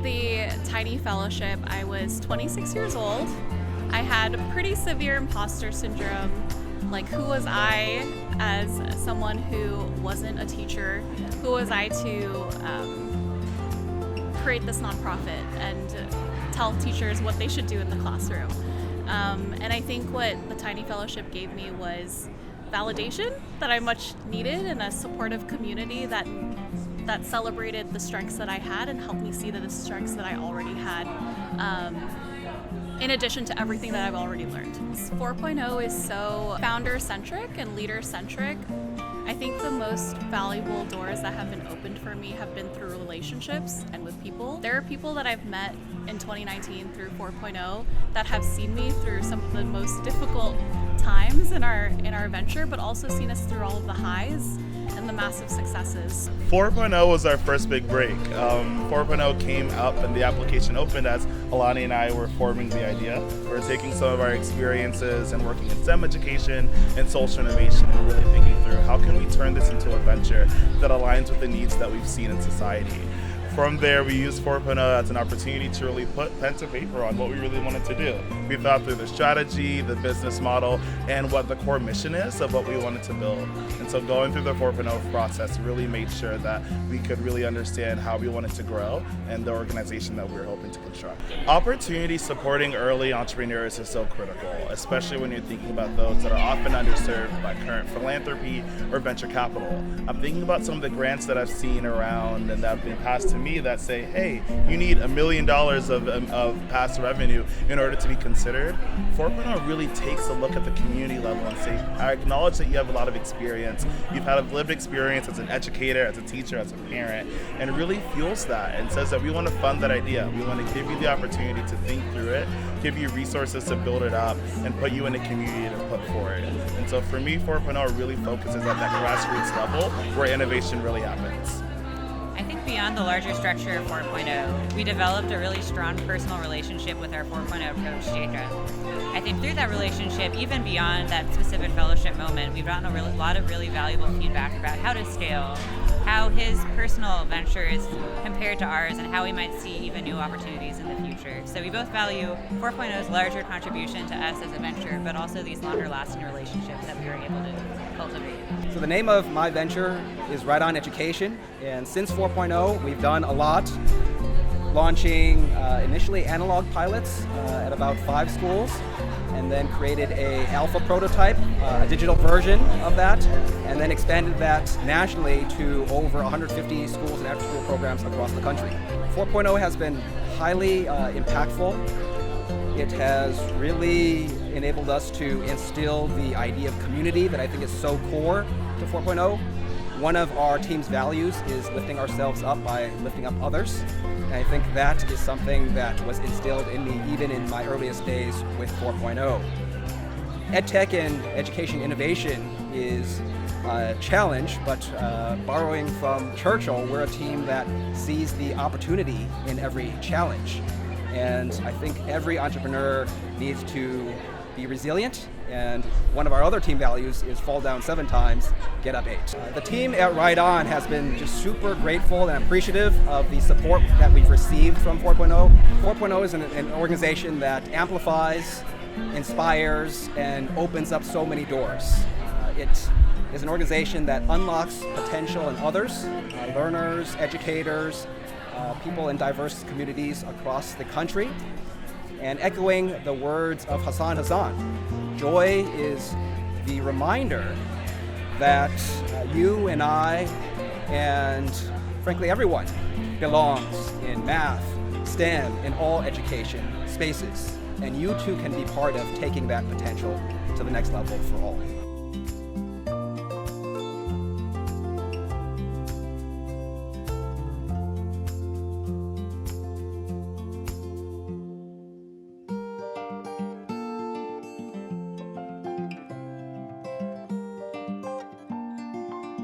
the Tiny Fellowship, I was 26 years old. I had pretty severe imposter syndrome. Like, who was I as someone who wasn't a teacher? Who was I to create this nonprofit and tell teachers what they should do in the classroom? And I think what the Tiny Fellowship gave me was validation that I much needed, and a supportive community that celebrated the strengths that I had and helped me see the strengths that I already had, in addition to everything that I've already learned. 4.0 is so founder-centric and leader-centric. I think the most valuable doors that have been opened for me have been through relationships and with people. There are people that I've met in 2019 through 4.0 that have seen me through some of the most difficult times in our venture, but also seen us through all of the highs and the massive successes. 4.0 was our first big break. 4.0 came up and the application opened as Alani and I were forming the idea. We're taking some of our experiences and working in STEM education and social innovation and really thinking through how can we turn this into a venture that aligns with the needs that we've seen in society. From there, we used 4.0 as an opportunity to really put pen to paper on what we really wanted to do. We thought through the strategy, the business model, and what the core mission is of what we wanted to build. And so going through the 4.0 process really made sure that we could really understand how we wanted to grow and the organization that we were hoping to construct. Opportunity supporting early entrepreneurs is so critical, especially when you're thinking about those that are often underserved by current philanthropy or venture capital. I'm thinking about some of the grants that I've seen around and that have been passed to me that say, hey, you need $1 million of past revenue in order to be considered. 4.0 really takes a look at the community level and say, I acknowledge that you have a lot of experience. You've had a lived experience as an educator, as a teacher, as a parent, and it really fuels that and says that we want to fund that idea. We want to give you the opportunity to think through it, give you resources to build it up, and put you in a community to put forward. And so for me, 4.0 really focuses at that grassroots level where innovation really happens. I think beyond the larger structure of 4.0, we developed a really strong personal relationship with our 4.0 coach, Jadra. I think through that relationship, even beyond that specific fellowship moment, we've gotten a lot of really valuable feedback about how to scale, how his personal ventures compared to ours, and how we might see even new opportunities in the future. So we both value 4.0's larger contribution to us as a venture, but also these longer lasting relationships that we were able to cultivate. So the name of my venture is Right On Education, and since 4.0 we've done a lot, launching initially analog pilots at about 5 schools, and then created a alpha prototype, a digital version of that, and then expanded that nationally to over 150 schools and after-school programs across the country. 4.0 has been highly impactful. It has really enabled us to instill the idea of community that I think is so core to 4.0. One of our team's values is lifting ourselves up by lifting up others. And I think that is something that was instilled in me even in my earliest days with 4.0. EdTech and education innovation is a challenge, but borrowing from Churchill, we're a team that sees the opportunity in every challenge. And I think every entrepreneur needs to be resilient, and one of our other team values is fall down 7 times, get up 8. The team at Right On has been just super grateful and appreciative of the support that we've received from 4.0. 4.0 is an organization that amplifies, inspires, and opens up so many doors. It is an organization that unlocks potential in others, learners, educators, people in diverse communities across the country. And echoing the words of Hassan Hassan, joy is the reminder that you and I, and frankly everyone, belongs in math, STEM, in all education spaces. And you too can be part of taking that potential to the next level for all.